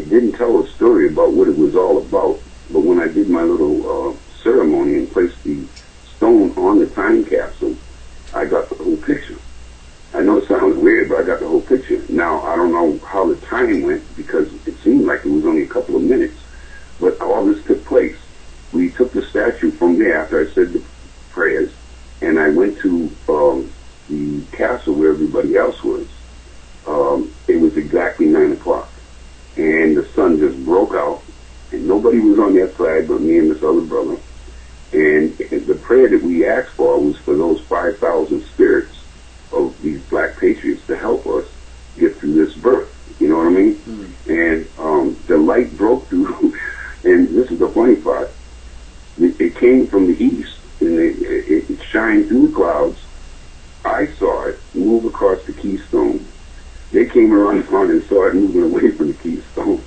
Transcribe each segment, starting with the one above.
didn't tell a story about what it was all about. But when I did my little ceremony and placed the stone on the time capsule, I got the whole picture. I know it sounds weird, but I got the whole picture. Now, I don't know how the time went because it seemed like it was only a couple of minutes. But all this took place. We took the statue from there after I said the prayers, and I went to the castle where everybody else was. It was exactly 9 o'clock, and the sun just broke out, and nobody was on that side but me and this other brother. And the prayer that we asked for was for those 5,000 spirits of these black patriots to help us get through this birth. You know what I mean? And the light broke through, and this is the funny part. It came from the east, and it shined through the clouds. I saw it move across the keystone. They came around the corner and saw it moving away from the keystone.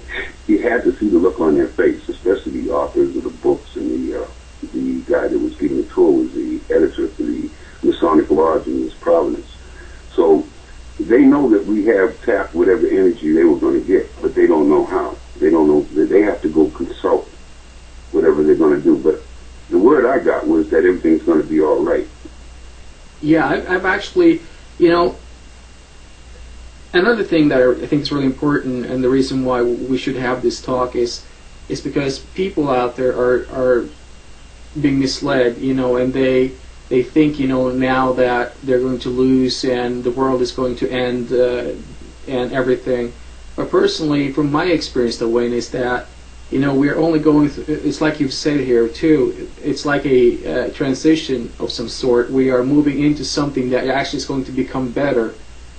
You had to see the look on their face, especially the authors of the books, and the guy that was giving the tour was the editor for the Masonic Lodge in East Providence. So they know that we have tapped whatever energy they were going to get, but they don't know how. They don't know that they have to go consult whatever they're going to do. But the word I got was that everything's going to be all right. Yeah, I've actually, another thing that I think is really important, and the reason why we should have this talk is because people out there are being misled, and they think, now that they're going to lose and the world is going to end and everything. But personally, from my experience, the way is that, we're only going through, it's like you've said here too, it's like a transition of some sort. We are moving into something that actually is going to become better.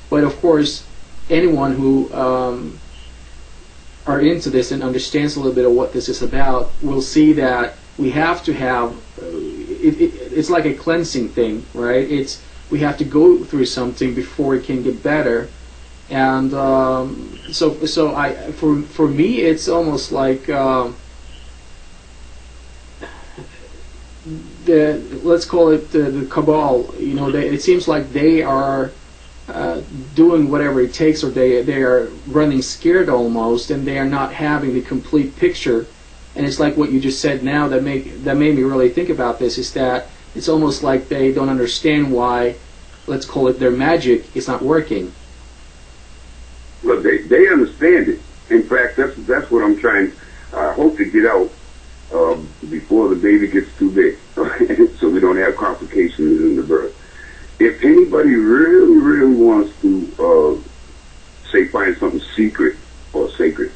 But of course, anyone who are into this and understands a little bit of what this is about will see that we have to have, it's like a cleansing thing, right? We have to go through something before it can get better. And for me, it's almost like let's call it the cabal. It seems like they are doing whatever it takes, or they are running scared almost, and they are not having the complete picture. And it's like what you just said now that made me really think about this, is that it's almost like they don't understand why, let's call it, their magic is not working. Well, they understand it. In fact, that's what I'm trying. I hope to get out before the baby gets too big, so we don't have complications in the birth. If anybody really, really wants to, say, find something secret or sacred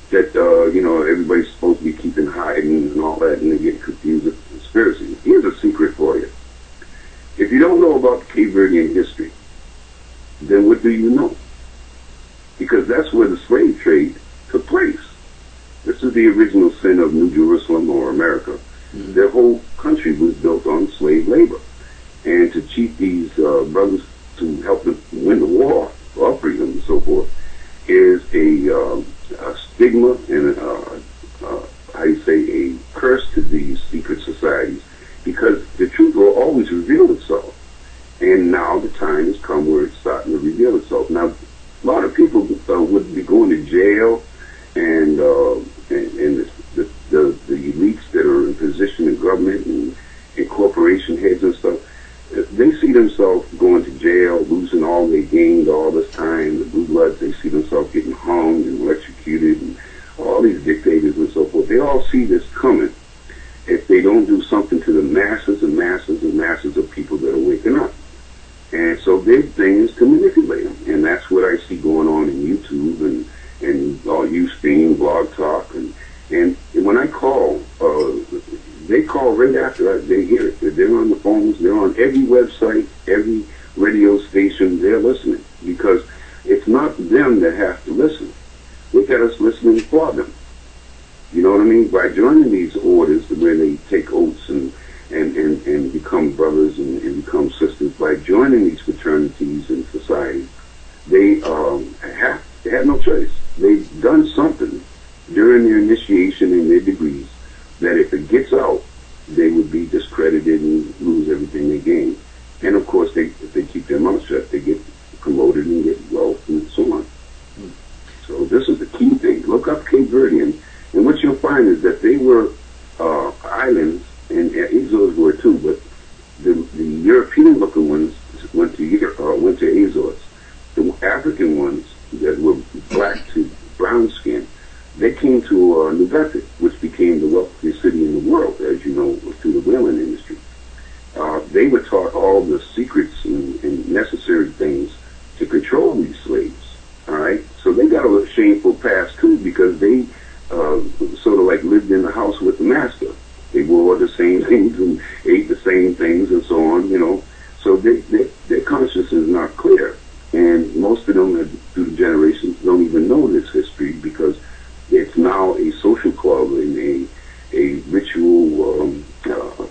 that everybody's supposed to be keeping hiding and all that, and they get confused with conspiracy, here's a secret for you. If you don't know about Cape Verdean history, then what do you know? Because that's where the slave trade took place. This is the original sin of New Jerusalem or America. Mm-hmm. Their whole country was built on slave labor. And to cheat these brothers to help them win the war for freedom and so forth is a stigma and a curse to these secret societies, because the truth will always reveal itself. And now the time has come where it's starting to reveal itself. Now, a lot of people would be going to jail, and the elites that are in position in government and corporation heads and stuff, they see themselves going to jail, losing all they gained all this time. The blue bloods, they see themselves getting hung and electrocuted, and all these dictators and so forth. They all see this coming if they don't do something to the masses and masses and masses of people that are waking up. And so their thing is to manipulate them. And that's what I see going on in YouTube and Ustream, Blog Talk. And when I call, they call right after they hear it. They're on the phones. They're on every website, every radio station. They're listening, because it's not them that have to listen. They got us listening for them. You know what I mean? By joining these orders where they take oaths and become brothers and become sisters, by joining these fraternities and societies, they have no choice. They've done something during their initiation and their degrees that if it gets out, they would be discredited and lose everything they gain. And of course, if they keep their mouth shut, they get promoted and get wealth and so on. So this is the key thing. Look up Cape Verdean. And what you'll find is that they were islands, and Azores were too, but the European-looking ones went to Azores. The African ones that were black to brown skin, they came to New Bedford, which became the wealthiest city in the world, as you know, through the whaling industry. They were taught all the secrets and necessary things to control these slaves. All right, so they got a shameful past too, because they sort of like lived in the house with the master. They wore the same things and ate the same things and so on, you know. So their conscience is not clear. And most of them, through the generations, don't even know this history, because it's now a social club and a ritual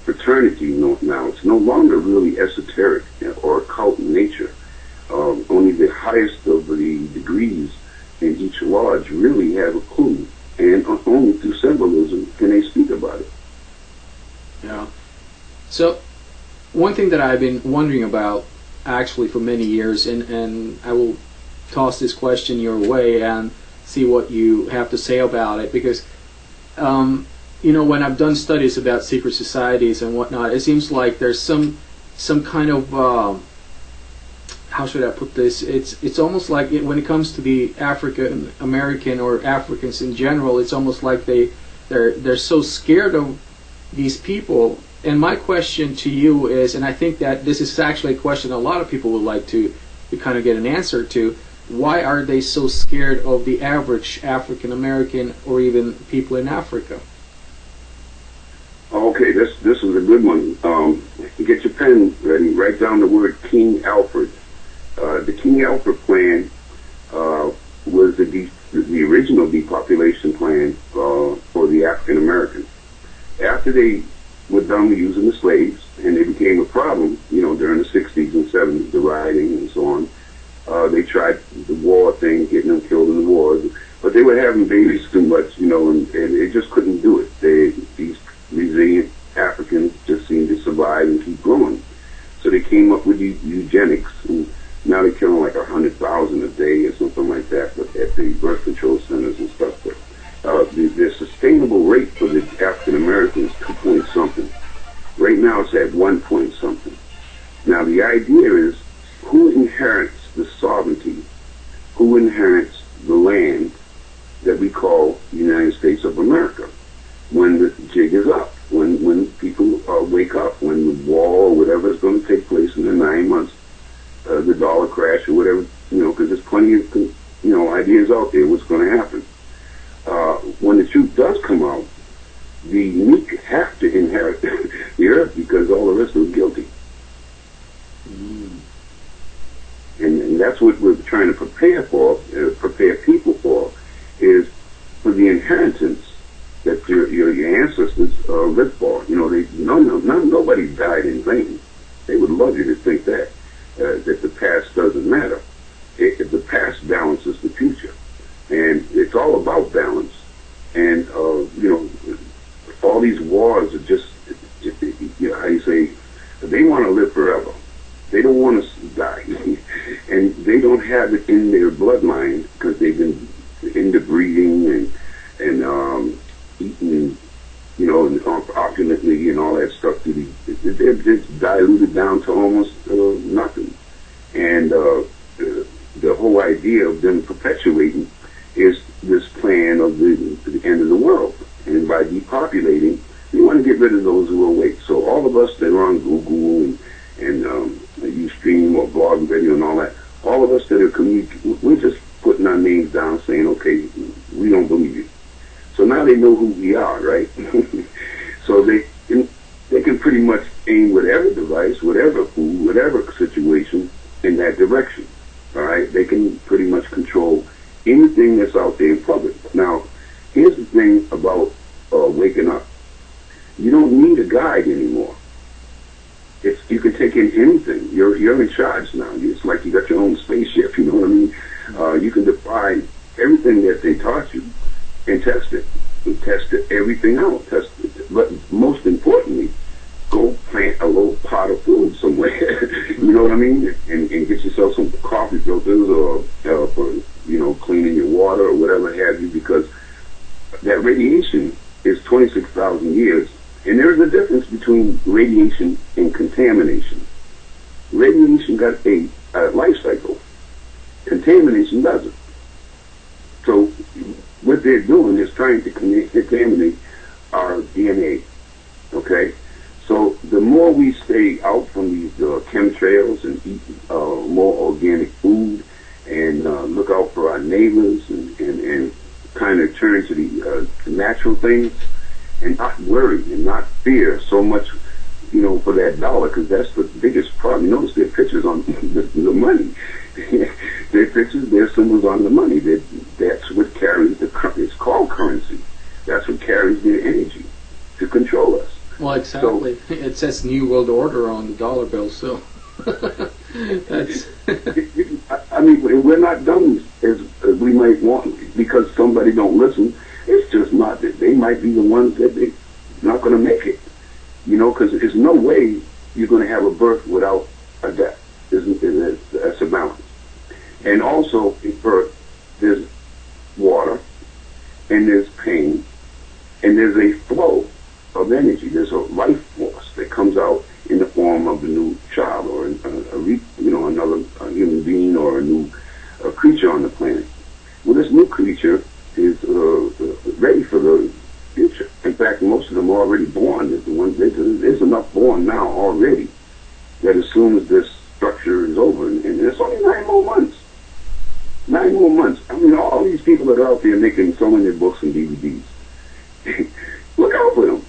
fraternity now. It's no longer really esoteric or occult in nature. Only the highest of the degrees in each lodge really have a clue, and only through symbolism can they speak about it. Yeah. So, one thing that I've been wondering about actually for many years, and I will toss this question your way and see what you have to say about it, because you know, when I've done studies about secret societies and whatnot, it seems like there's some kind of how should I put this? It's almost like when it comes to the African American or Africans in general, it's almost like they're so scared of these people. And my question to you is, and I think that this is actually a question a lot of people would like to kind of get an answer to, why are they so scared of the average African American or even people in Africa? Okay, this is a good one. Get your pen ready. Write down the word King Alfred. The King Alfred plan was the original depopulation plan for the African Americans. After they were done with using the slaves, and they became a problem, you know, during the 60s and 70s, the rioting and so on. They tried the war thing, getting them killed in the wars, but they were having babies too much, you know, and they just couldn't do it. These resilient Africans just seemed to survive and keep growing. So they came up with eugenics, and now they're killing like 100,000 a day or something like that, but at the birth control centers and stuff. But the sustainable rate for the African Americans is 2 point something. Right now it's at 1 point something. Now the idea is, who inherits the sovereignty? Who inherits the land that we call the United States of America when the jig is up? When people wake up, when the war or whatever is going to take place in the 9 months, the dollar crash or whatever, you know, because there's plenty of, you know, ideas out there what's going to happen. When the truth does come out, the meek have to inherit the earth, because all the rest are guilty. And that's what we're trying to prepare people for, is for the inheritance that your ancestors lived for. You know, nobody died in vain. They would love you to think that the past doesn't matter. The past balances the future, and it's all about balance. And you know, all these wars are just, you know, how you say, they want to live forever. They don't want to die, and they don't have it in their bloodline, because they've been interbreeding and eating, you know, and opulently and all that stuff. They're just diluted down to almost nothing. And the whole idea of them perpetuating is this plan of the end of the world. And by depopulating, we want to get rid of those who are awake. So all of us that are on Google and Ustream or blog and video and all that, all of us that are communicating, we're just putting our names down saying, okay, we don't believe you. So now they know who we are, right? So they can pretty much aim whatever device, whatever food, whatever situation in that direction. All right? They can pretty much control anything that's out there in public. Now, here's the thing about waking up. You don't need a guide anymore. You can take in anything. You're in charge now. It's like you got your own spaceship. You know what I mean? You can defy everything that they taught you and test it. And test everything out. Test it. But most importantly, go plant a little pot of food somewhere. You know what I mean? And get yourself some coffee filters or for, you know, cleaning your water or whatever have you, because that radiation is 26,000 years. And there's a difference between radiation and contamination. Radiation got a life cycle. Contamination doesn't. So what they're doing is trying to contaminate our DNA. Okay? So the more we stay out from these chemtrails and eat more organic food and look out for our neighbors and kind of turn to the natural things and not worry and not fear so much, for that dollar, because that's the biggest problem. You notice their pictures on the money. Their pictures, their symbols on the money. That's what carries it's called currency. That's what carries their energy to control us. Well, exactly. So, it says New World Order on the dollar bill, so that's. I mean, we're not dumb as we might want because somebody don't listen. It's just not that they might be the ones that they're not going to make it. Because there's no way you're going to have a birth without a death. That's a balance. And also, in birth, there's water, and there's pain, and there's a flow of energy. There's a life force that comes out in the form of a new child or another human being or a new creature on the planet. Well, this new creature is ready for the future. In fact, most of them are already born. There's enough born now already that as soon as this structure is over, and it's only 9 more months. 9 more months. I mean, all these people that are out there making so many books and DVDs, look out for them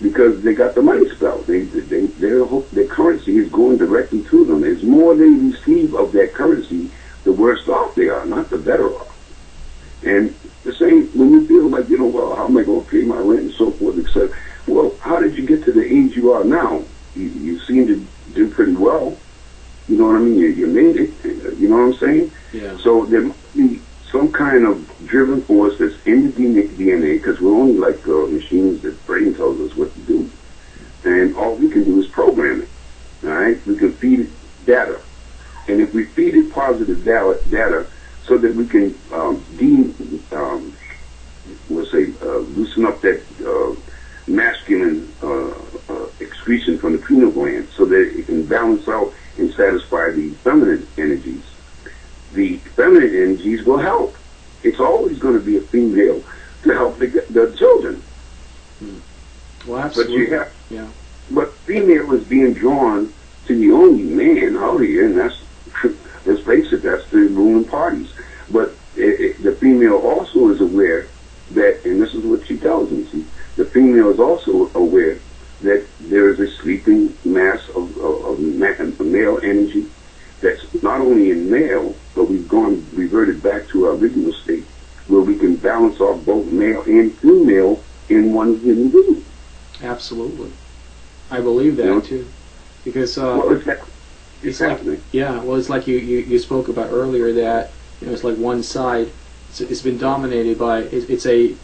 because they got the money spell. Their currency is going directly to them. As more they receive of that currency, the worse off they are, not the better off. And the same when you feel like, well, how am I going to pay my rent and so forth, etc. Well, how did you get to the age you are now? You seem to do pretty well. You know what I mean? You made it. You know what I'm saying? Yeah. So there must be some kind of driven force that's in the DNA because we're only like machines that brain tells us what to do. And all we can do is program it. All right? We can feed it data. And if we feed it positive data so that we can loosen up that masculine excretion from the pineal gland so that it can balance out and satisfy the feminine energies. The feminine energies will help. It's always going to be a female to help the children. Well, absolutely. But female is being drawn to the only man out here, and that's, let's face it, that's the ruling parties. But the female also is aware that, and this is what she tells me, the female is also aware that there is a sleeping mass of male energy that's not only in male, but we've reverted back to our original state where we can balance off both male and female in one human being. Absolutely. I believe that too. Because it's happening. It's like you spoke about earlier that it's like one side. It's been dominated by. It's a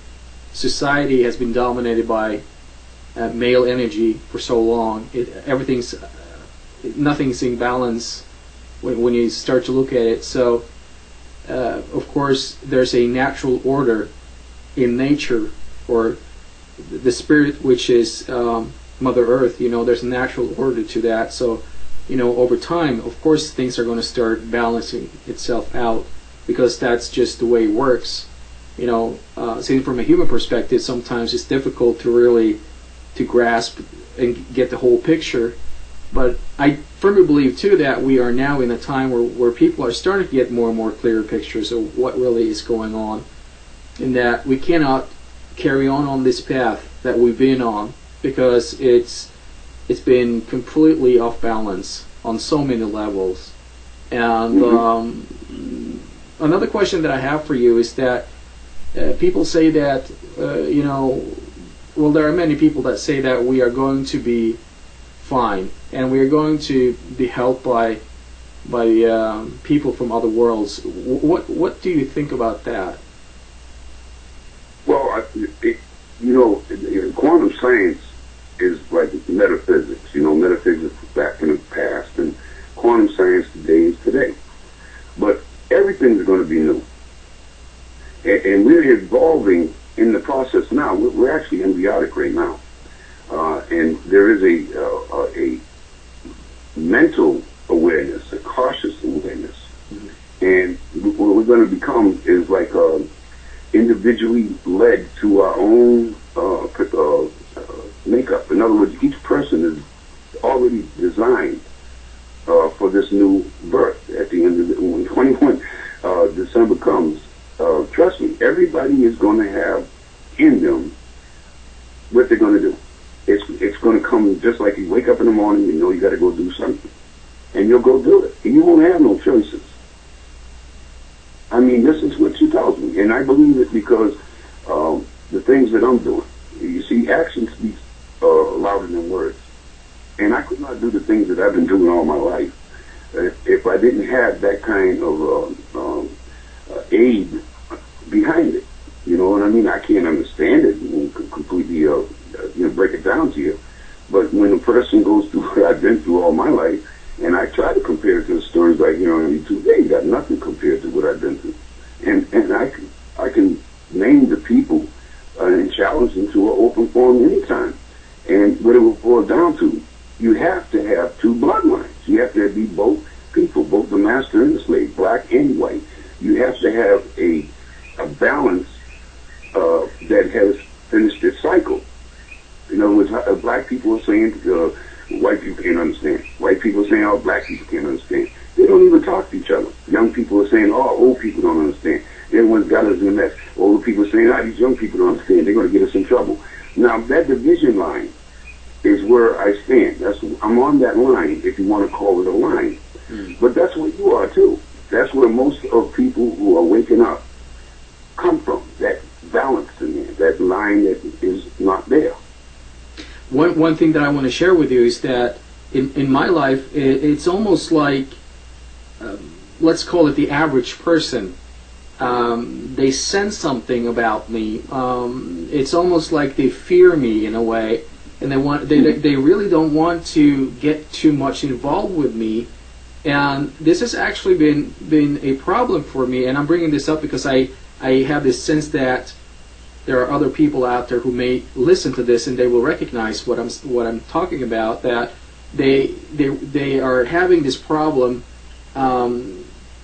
society has been dominated by male energy for so long. Nothing's in balance when you start to look at it. So, of course, there's a natural order in nature, or the spirit, which is Mother Earth. There's a natural order to that. So, over time, of course, things are going to start balancing itself out because that's just the way it works. Seen from a human perspective, sometimes it's difficult to really grasp and get the whole picture. But I firmly believe too that we are now in a time where people are starting to get more and more clearer pictures of what really is going on, and that we cannot carry on this path that we've been on because it's been completely off balance on so many levels. And another question that I have for you is that people say that there are many people that say that we are going to be fine and we are going to be helped by people from other worlds. What do you think about that? Well, quantum science is like metaphysics. Metaphysics back in the past, and quantum science today is today. But everything's going to be new. And we're evolving in the process now. We're actually embryonic right now, and there is a mental awareness, a cautious awareness, and what we're going to become is like individually led to our own makeup. In other words, each person is already designed for this new birth. At the end of when 21 December comes, trust me, everybody is going to have in them what they're going to do. It's going to come just like you wake up in the morning, you know you got to go do something, and you'll go do it, and you won't have no choices. I mean, this is what she tells me, and I believe it because the things that I'm doing. You see, action speaks louder than words, and I could not do the things that I've been doing all my life if I didn't have that kind of aid behind it. You know what I mean? I can't understand it and completely, break it down to you. But when a person goes through what I've been through all my life, and I try to compare it to the stories like, they ain't got nothing compared to what I've been through. And I can name the people and challenge them to an open forum anytime. And what it will boil down to, you have to have two bloodlines. You have to be both people, both the master and the slave, black and white. You have to have a balance that has finished its cycle. In other words, black people are saying white people can't understand. White people are saying, oh, black people can't understand. They don't even talk to each other. Young people are saying, oh, old people don't understand. Everyone's got us in a mess. Older people are saying, oh, these young people don't understand. They're going to get us in trouble. Now, that division line is where I stand. I'm on that line, if you want to call it a line. But that's where you are, too. That's where most of people who are waking up come from, that balance in there, that line that is not there. One thing that I want to share with you is that in my life, it's almost like, let's call it the average person. They sense something about me. It's almost like they fear me in a way, and they really don't want to get too much involved with me. And this has actually been a problem for me. And I'm bringing this up because I have this sense that there are other people out there who may listen to this and they will recognize what I'm talking about. That they are having this problem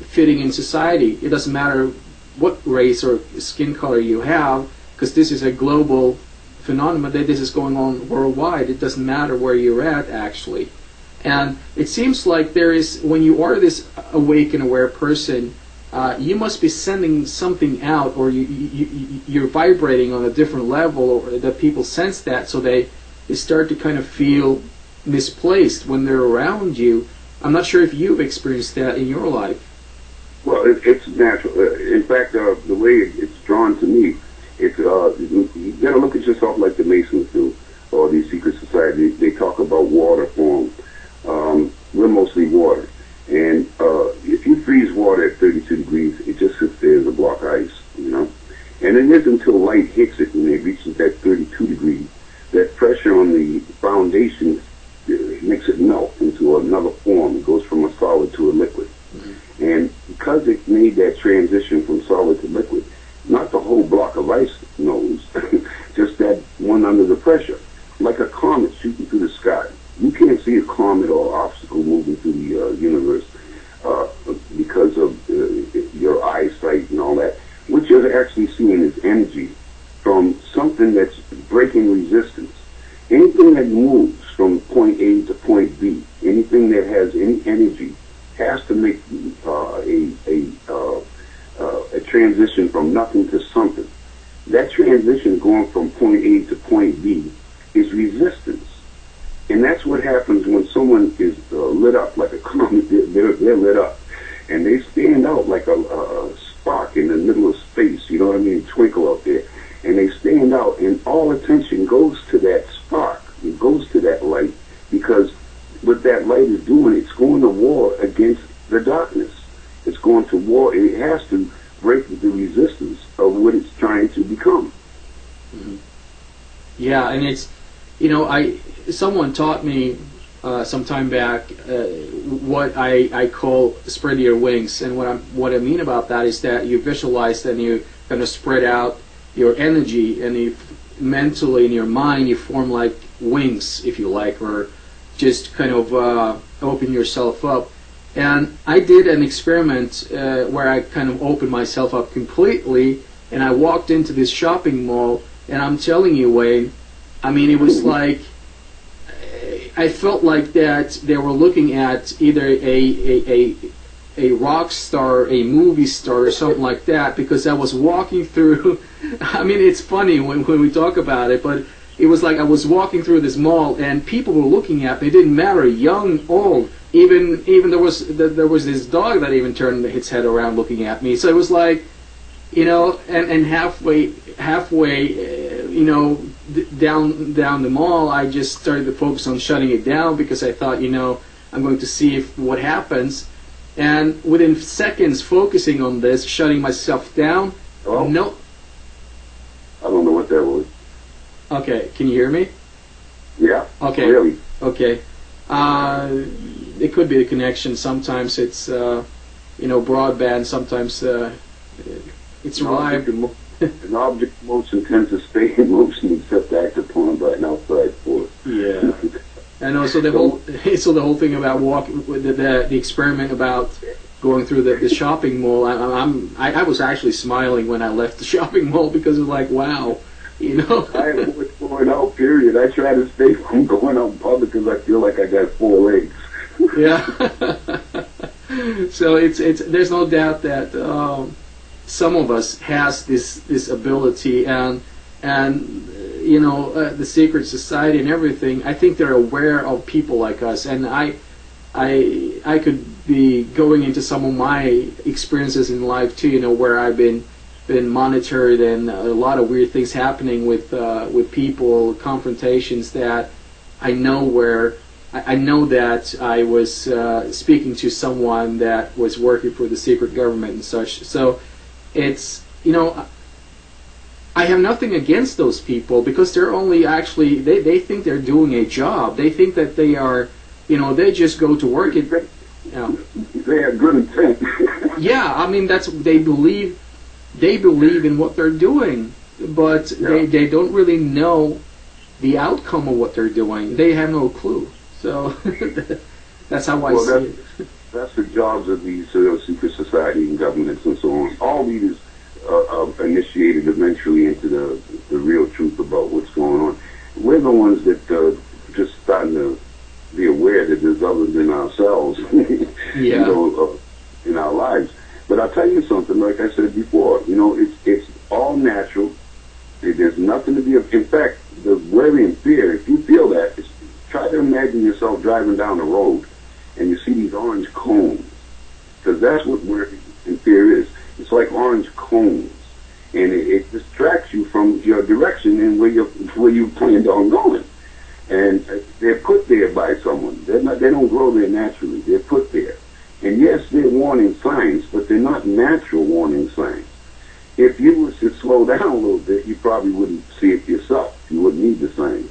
fitting in society. It doesn't matter what race or skin color you have, because this is a global phenomenon. That this is going on worldwide. It doesn't matter where you're at, actually. And it seems like there is, when you are this awake and aware person, you must be sending something out, or you're vibrating on a different level, or that people sense that, so they start to kind of feel misplaced when they're around you. I'm not sure if you've experienced that in your life. Well, it's natural. In fact, the way it's drawn to me, it's you got to look at yourself like the Masons do, or the secret society. They talk about water form. We're mostly water. And if you freeze water at 32 degrees, it just sits there as a block of ice, And it isn't until light hits it and it reaches that 32 degrees, that pressure on the foundation makes it melt into another form. It goes from a solid to a liquid. Mm-hmm. And because it made that transition from solid to liquid, not the whole block of ice knows, just that one under the pressure, like a comet shooting through the sky. You can't see a comet or obstacle moving through the universe because of your eyesight and all that. What you're actually seeing is energy from something that's breaking resistance. Anything that moves from point A to point B, anything that has any energy, has to make a transition from nothing to something. That transition going from point A to point B is resistance. And that's what happens when someone is lit up like a comet. They're lit up. And they stand out like a spark in the middle of space, you know what I mean, twinkle out there. And they stand out, and all attention goes to that spark. It goes to that light, because what that light is doing, it's going to war against the darkness. It's going to war. It has to break the resistance of what it's trying to become. Mm-hmm. Yeah, and it's, someone taught me some time back what I call spread your wings, and what I mean about that is that you visualize and you kind of spread out your energy, and if mentally in your mind you form like wings, if you like, or just kind of open yourself up. And I did an experiment where I kind of opened myself up completely, and I walked into this shopping mall, and I'm telling you, Wayne, I mean, it was like I felt like that they were looking at either a rock star, a movie star, or something like that, because I was walking through. I mean, it's funny when we talk about it, but it was like I was walking through this mall, and people were looking at me. It didn't matter, young, old. Even there was this dog that even turned its head around looking at me. So it was like, you know, and halfway, you know, down the mall, I just started to focus on shutting it down, because I thought, you know, I'm going to see what happens. And within seconds, focusing on this, shutting myself down. Hello? No. I don't know what that was. Okay, can you hear me? Yeah. Okay. Really? Okay. It could be the connection. Sometimes it's you know, broadband. Sometimes it's reliable. An object of motion tends to stay in motion except act upon by an outside force. Yeah. And also the whole thing about walking, the experiment about going through the shopping mall. I was actually smiling when I left the shopping mall, because it was like, wow, you know. I avoid going out. Period. I try to stay from going out in public because I feel like I got 4 legs. Yeah. So it's there's no doubt that some of us has this ability, and you know, the secret society and everything. I think they're aware of people like us, and I could be going into some of my experiences in life too. You know, where I've been monitored, and a lot of weird things happening with people, confrontations that I know where. I know that I was speaking to someone that was working for the secret government and such. So it's, you know, I have nothing against those people, because they're only actually, they think they're doing a job. They think that they are, you know, they just go to work. You know. They have good intent. Yeah, I mean, they believe in what they're doing, but Yeah. they don't really know the outcome of what they're doing. They have no clue. So that's how I see it. That's the jobs of these secret society and governments and so on. All leaders are initiated eventually into the real truth about what's going on. We're the ones that just starting to be aware that there's others than ourselves, Yeah. you know, in our lives. But I'll tell you something, like I said before, you know, it's all natural. There's nothing to be, in fact, the worry and fear, if you feel that, try to imagine yourself driving down the road and you see these orange cones, because that's what worry and fear is. It's like orange cones, and it distracts you from your direction and where you planned on going. And they're put there by someone. They don't grow there naturally. They're put there. And yes, they're warning signs, but they're not natural warning signs. If you was to slow down a little bit, you probably wouldn't see it yourself. You wouldn't need the signs.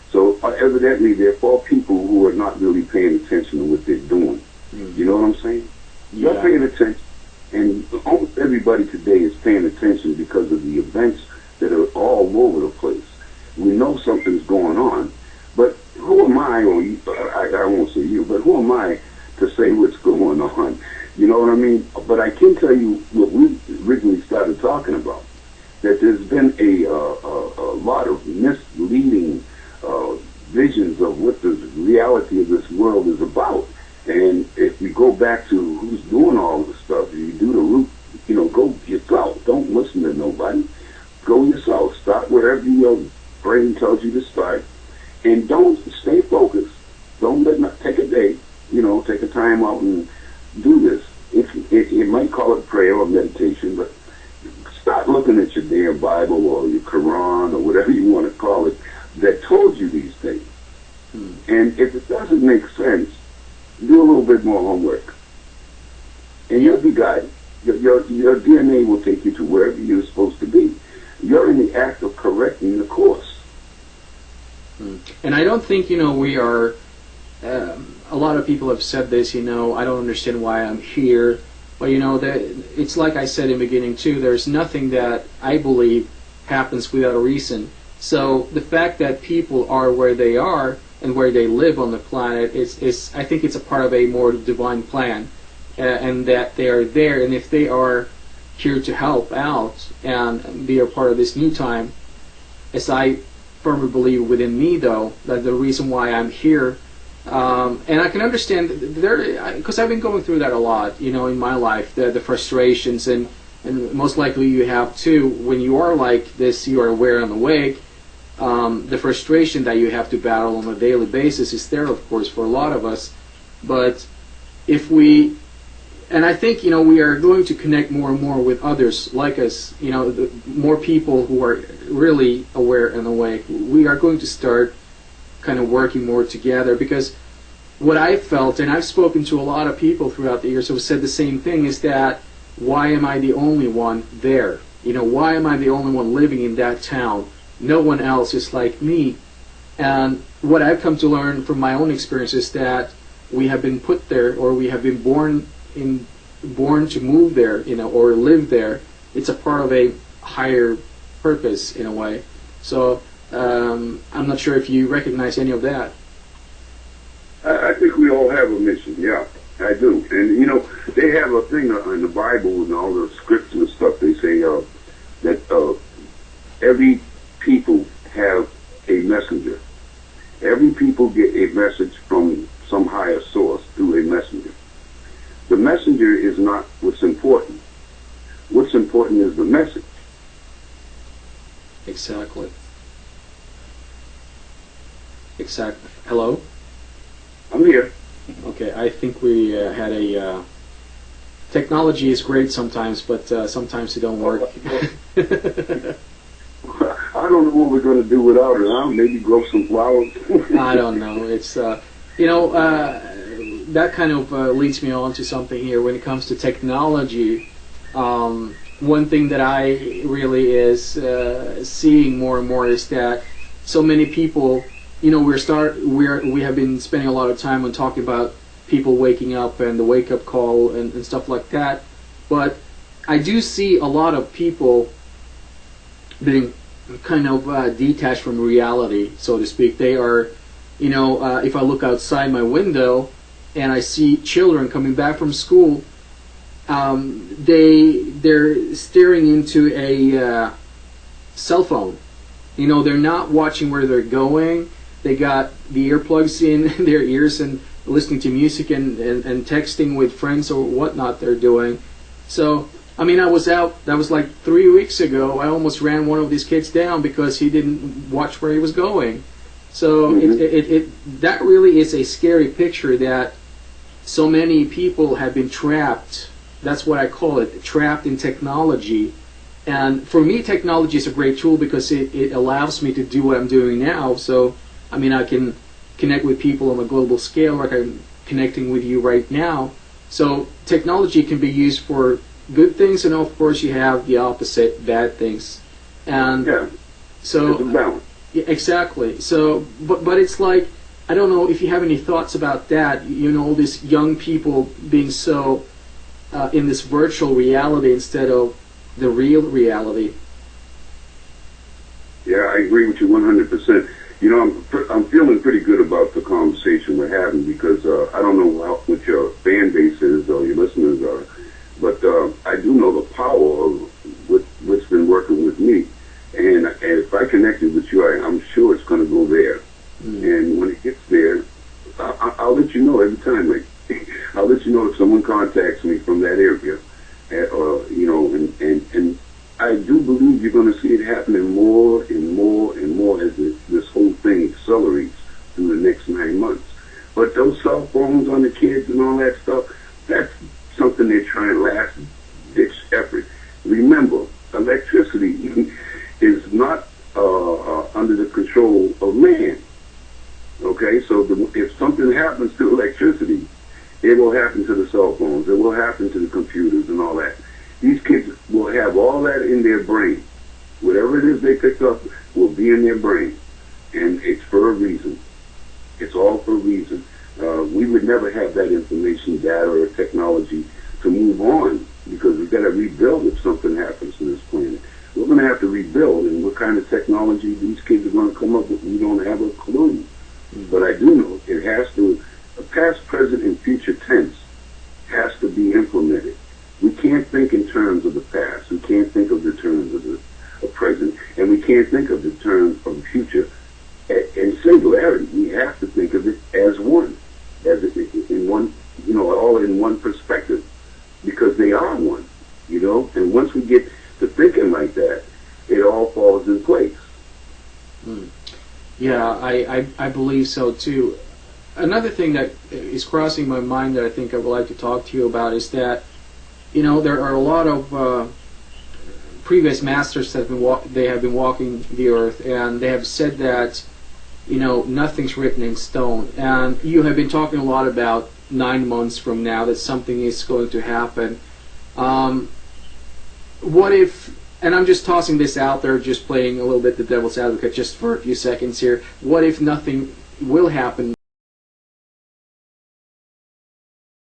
So evidently, there are 4 people who are not really paying attention to what they're doing. You know what I'm saying? Yeah. You're paying attention, and almost everybody today is paying attention because of the events that are all over the place. We know something's going on, but who am I, or you, I won't say you, but who am I to say what's going on? You know what I mean? But I can tell you what we originally started talking about, that there's been a lot of misleading visions of what the reality of this world is about. And if you go back to who's doing all this stuff, you do the root, you know, go yourself. Don't listen to nobody. Go yourself. Start wherever your brain tells you to start. And don't stay focused. Don't take a day, you know, take a time out and do this. You might call it prayer or meditation, but start looking at your damn Bible or your Quran or whatever you want to call it that told you these things. And if it doesn't make sense, do a little bit more homework. And you'll be guided. Your DNA will take you to wherever you're supposed to be. You're in the act of correcting the course. And I don't think, you know, we are, a lot of people have said this, you know, I don't understand why I'm here. But, you know, it's like I said in the beginning, too, there's nothing that I believe happens without a reason. So the fact that people are where they are and where they live on the planet is I think it's a part of a more divine plan, and that they are there, and if they are here to help out and be a part of this new time, as I firmly believe within me, though, that the reason why I'm here, and I can understand there, because I've been going through that a lot, in my life, the frustrations, and most likely you have too. When you are like this, you are aware and awake. The frustration that you have to battle on a daily basis is there, of course, for a lot of us. But if we, and I think, we are going to connect more and more with others like us, more people who are really aware and awake. We are going to start kind of working more together, because what I've felt, and I've spoken to a lot of people throughout the years who have said the same thing, is that why am I the only one there? Why am I the only one living in that town? No one else is like me. And what I've come to learn from my own experience is that we have been put there, or we have been born to move there, or live there. It's a part of a higher purpose in a way. So I'm not sure if you recognize any of that. I think we all have a mission, yeah, I do. And, they have a thing in the Bible and all the scripts and stuff, they say that every people have a messenger. Every people get a message from some higher source through a messenger. The messenger is not what's important. What's important is the message. Exactly. Hello? I'm here. Okay, I think we had a... technology is great sometimes, but sometimes it don't work. I don't know what we're going to do without it. Maybe grow some flowers. I don't know. It's, that kind of leads me on to something here. When it comes to technology, one thing that I really is seeing more and more is that so many people, we have been spending a lot of time on talking about people waking up and the wake-up call and stuff like that. But I do see a lot of people being kind of detached from reality, so to speak. They are, if I look outside my window and I see children coming back from school, they're staring into a cell phone. They're not watching where they're going. They got the earplugs in their ears and listening to music and texting with friends or whatnot they're doing. So, I was out, that was like 3 weeks ago, I almost ran one of these kids down because he didn't watch where he was going. So that really is a scary picture, that so many people have been trapped. That's what I call it, trapped in technology. And for me, technology is a great tool because it allows me to do what I'm doing now. So, I can connect with people on a global scale like I'm connecting with you right now. So technology can be used for good things, and of course you have the opposite, bad things. And yeah, so it's a balance. Yeah, exactly. So, but it's like, I don't know if you have any thoughts about that. These young people being so in this virtual reality instead of the real reality. Yeah, I agree with you 100%. I'm feeling pretty good about the conversation we're having, because I don't know what your fan base is or your listeners are, but I do know the power of what's been working with me. And if I connected with you, I'm sure it's going to go there. And when it gets there, I'll let you know every time. I'll let you know if someone contacts me from that area, and I do believe you're going to see it happening more and more and more as this whole thing accelerates through the next 9 months. But those cell phones on the kids and all that stuff, that's something they're trying last-ditch effort. Remember, electricity is not under the control of man. Okay, so if something happens to electricity, it will happen to the cell phones, it will happen to the computers and all that. These kids will have all that in their brain. Whatever it is they picked up will be in their brain. And it's for a reason. It's all for a reason. We would never have that information, data, or technology to move on, because we've got to rebuild if something happens to this planet. we're going to have to rebuild. And what kind of technology these kids are going to come up with, we don't have a clue. But I do know it has to, a past, present, and future tense has to be implemented. We can't think in terms of the past. We can't think of the terms of the present. And we can't think of the terms of the future in singularity. We have to think of it as one, as in one, all in one perspective, because they are one, And once we get to thinking like that, it all falls in place. Yeah, I believe so too. Another thing that is crossing my mind that I think I would like to talk to you about is that, there are a lot of previous masters that have been walking the earth, and they have said that, nothing's written in stone. And you have been talking a lot about 9 months from now that something is going to happen. What if, and I'm just tossing this out there, just playing a little bit the devil's advocate just for a few seconds here, what if nothing will happen